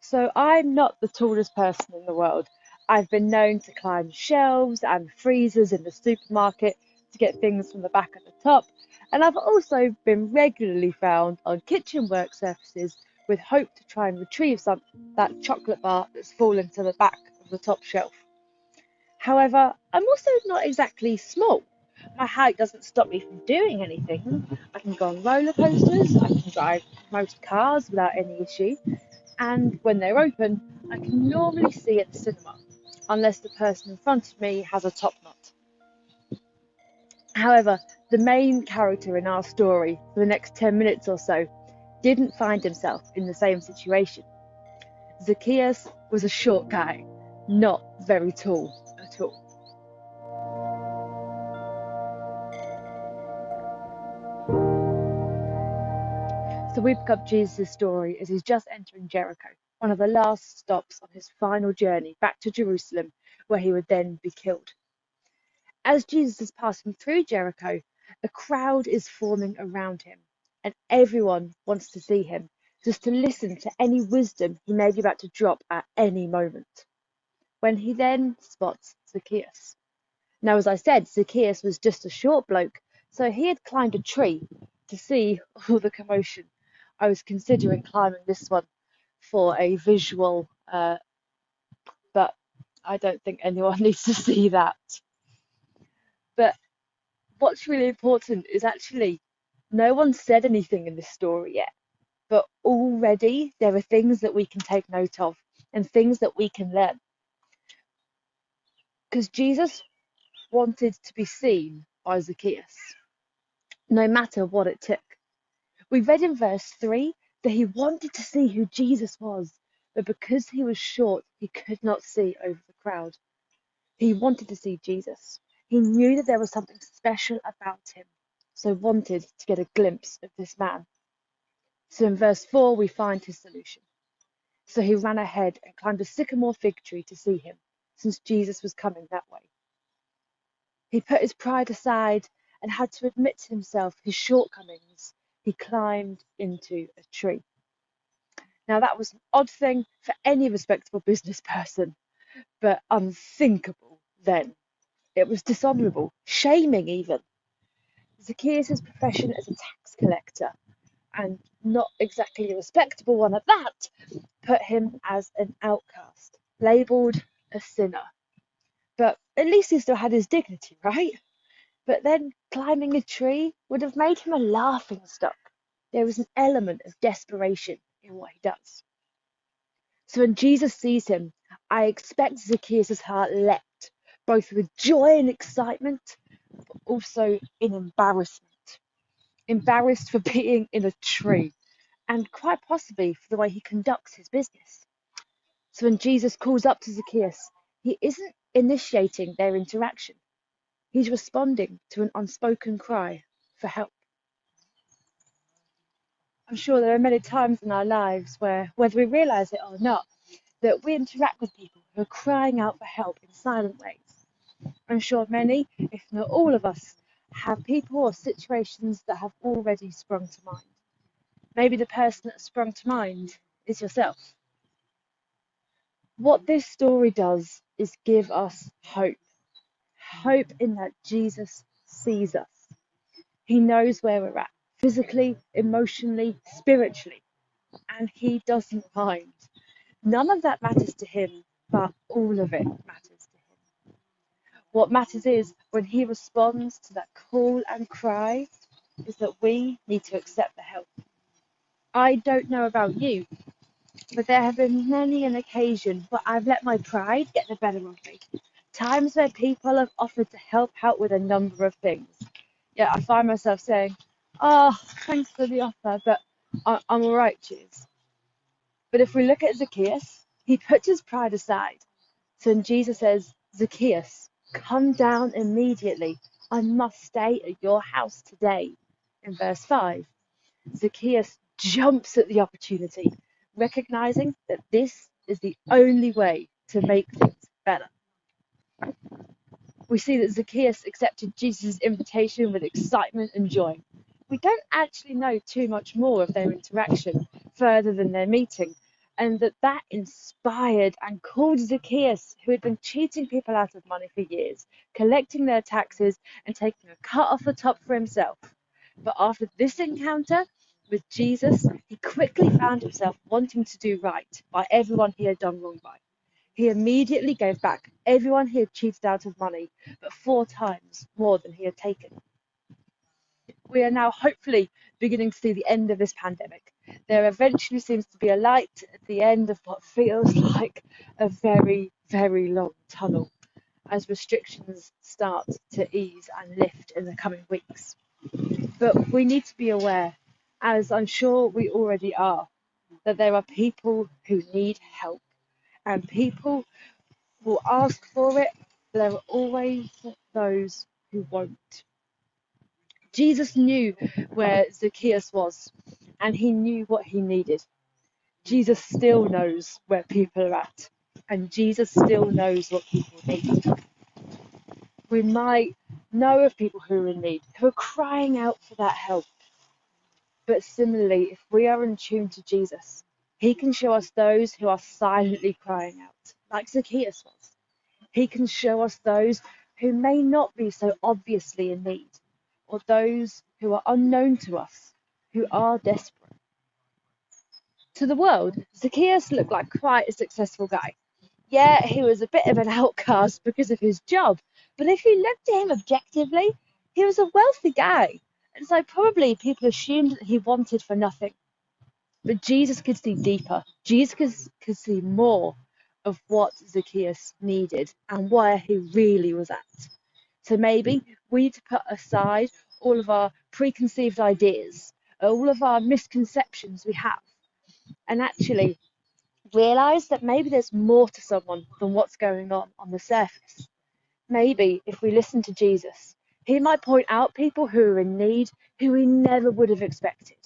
So I'm not the tallest person in the world. I've been known to climb shelves and freezers in the supermarket to get things from the back at the top, and I've also been regularly found on kitchen work surfaces with hope to try and retrieve that chocolate bar that's fallen to the back of the top shelf. However, I'm also not exactly small. My height doesn't stop me from doing anything. I can go on roller coasters, I can drive most cars without any issue, and when they're open, I can normally see at the cinema, unless the person in front of me has a top knot. However, the main character in our story for the next 10 minutes or so didn't find himself in the same situation. Zacchaeus was a short guy, not very tall at all. So we pick up Jesus' story as he's just entering Jericho, one of the last stops on his final journey back to Jerusalem, where he would then be killed. As Jesus is passing through Jericho, a crowd is forming around him, and everyone wants to see him, just to listen to any wisdom he may be about to drop at any moment. When he then spots Zacchaeus. Now, as I said, Zacchaeus was just a short bloke, so he had climbed a tree to see all the commotion. I was considering climbing this one for a visual, but I don't think anyone needs to see that. But what's really important is actually no one said anything in this story yet, but already there are things that we can take note of and things that we can learn. Because Jesus wanted to be seen by Zacchaeus, no matter what it took. We read in verse 3 that he wanted to see who Jesus was, but because he was short, he could not see over the crowd. He wanted to see Jesus. He knew that there was something special about him, so wanted to get a glimpse of this man. So in verse 4, we find his solution. So he ran ahead and climbed a sycamore fig tree to see him, since Jesus was coming that way. He put his pride aside and had to admit to himself his shortcomings. He climbed into a tree. Now, that was an odd thing for any respectable business person, but unthinkable then. It was dishonourable, shaming even. Zacchaeus' profession as a tax collector, and not exactly a respectable one at that, put him as an outcast, labelled a sinner. But at least he still had his dignity, right? But then climbing a tree would have made him a laughing stock. There was an element of desperation in what he does. So when Jesus sees him, I expect Zacchaeus' heart leapt, both with joy and excitement, but also in embarrassment. Embarrassed for being in a tree, and quite possibly for the way he conducts his business. So when Jesus calls up to Zacchaeus, he isn't initiating their interaction. He's responding to an unspoken cry for help. I'm sure there are many times in our lives where, whether we realise it or not, that we interact with people who are crying out for help in silent ways. I'm sure many, if not all of us, have people or situations that have already sprung to mind. Maybe the person that sprung to mind is yourself. What this story does is give us hope. Hope in that Jesus sees us. He knows where we're at, physically, emotionally, spiritually, and he doesn't mind. None of that matters to him, but all of it matters to him. What matters is when he responds to that call and cry, is that we need to accept the help. I don't know about you, but there have been many an occasion where I've let my pride get the better of me. Times where people have offered to help out with a number of things. Yeah, I find myself saying, "Oh, thanks for the offer, but I'm all right, cheers." But if we look at Zacchaeus, he puts his pride aside. So when Jesus says, "Zacchaeus, come down immediately. I must stay at your house today," in verse 5, Zacchaeus jumps at the opportunity, recognizing that this is the only way to make things better. We see that Zacchaeus accepted Jesus' invitation with excitement and joy. We don't actually know too much more of their interaction further than their meeting, and that inspired and called Zacchaeus, who had been cheating people out of money for years, collecting their taxes and taking a cut off the top for himself. But after this encounter with Jesus, he quickly found himself wanting to do right by everyone he had done wrong by. He immediately gave back everyone he had cheated out of money, but 4 times more than he had taken. We are now hopefully beginning to see the end of this pandemic. There eventually seems to be a light at the end of what feels like a very, very long tunnel as restrictions start to ease and lift in the coming weeks. But we need to be aware, as I'm sure we already are, that there are people who need help, and people will ask for it, but there are always those who won't. Jesus knew where Zacchaeus was, and he knew what he needed. Jesus still knows where people are at, and Jesus still knows what people need. We might know of people who are in need, who are crying out for that help. But similarly, if we are in tune to Jesus, he can show us those who are silently crying out, like Zacchaeus was. He can show us those who may not be so obviously in need, or those who are unknown to us, who are desperate. To the world, Zacchaeus looked like quite a successful guy. Yeah, he was a bit of an outcast because of his job, but if you looked at him objectively, he was a wealthy guy, and so probably people assumed that he wanted for nothing. But Jesus could see deeper. Jesus could see more of what Zacchaeus needed and where he really was at. So maybe we need to put aside all of our preconceived ideas, all of our misconceptions we have, and actually realize that maybe there's more to someone than what's going on the surface. Maybe if we listen to Jesus, he might point out people who are in need who we never would have expected.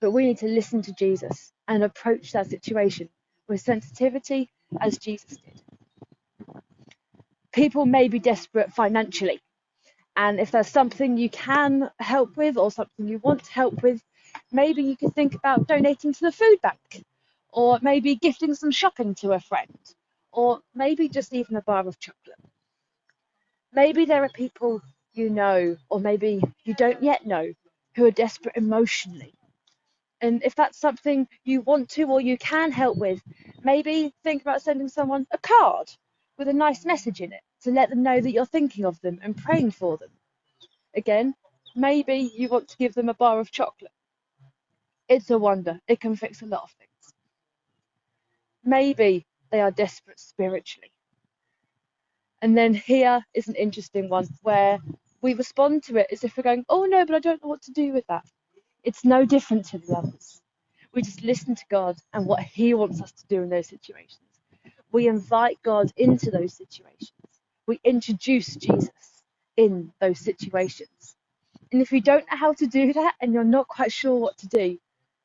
But we need to listen to Jesus and approach that situation with sensitivity as Jesus did. People may be desperate financially, and if there's something you can help with or something you want to help with, maybe you could think about donating to the food bank, or maybe gifting some shopping to a friend, or maybe just even a bar of chocolate. Maybe there are people you know, or maybe you don't yet know, who are desperate emotionally. And if that's something you want to or you can help with, maybe think about sending someone a card with a nice message in it to let them know that you're thinking of them and praying for them. Again, maybe you want to give them a bar of chocolate. It's a wonder. It can fix a lot of things. Maybe they are desperate spiritually. And then here is an interesting one where we respond to it as if we're going, oh no, but I don't know what to do with that. It's no different to the others. We just listen to God and what he wants us to do in those situations. We invite God into those situations. We introduce Jesus in those situations. And if you don't know how to do that and you're not quite sure what to do,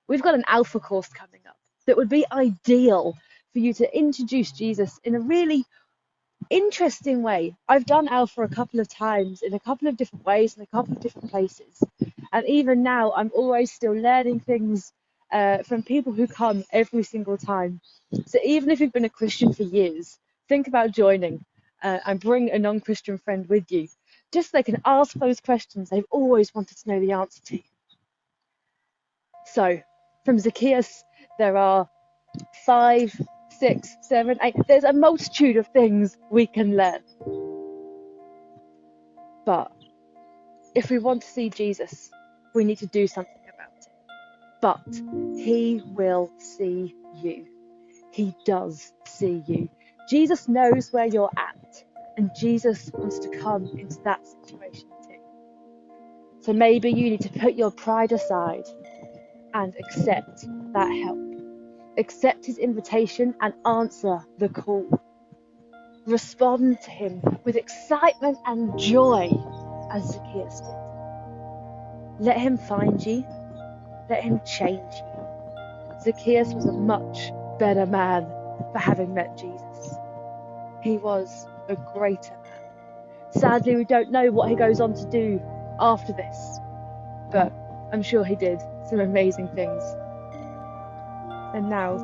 we've got an Alpha course coming up that would be ideal for you to introduce Jesus in a really interesting way. I've done Alpha a couple of times in a couple of different ways in a couple of different places, and even now I'm always still learning things from people who come every single time. So even if you've been a Christian for years, think about joining and bring a non-Christian friend with you, just so they can ask those questions they've always wanted to know the answer to. So from Zacchaeus there are 5, 6, 7, 8. There's a multitude of things we can learn. But if we want to see Jesus, we need to do something about it. But he will see you. He does see you. Jesus knows where you're at, and Jesus wants to come into that situation too. So maybe you need to put your pride aside and accept that help. Accept his invitation and answer the call. Respond to him with excitement and joy as Zacchaeus did. Let him find you. Let him change you. Zacchaeus was a much better man for having met Jesus. He was a greater man. Sadly, we don't know what he goes on to do after this, but I'm sure he did some amazing things. And now,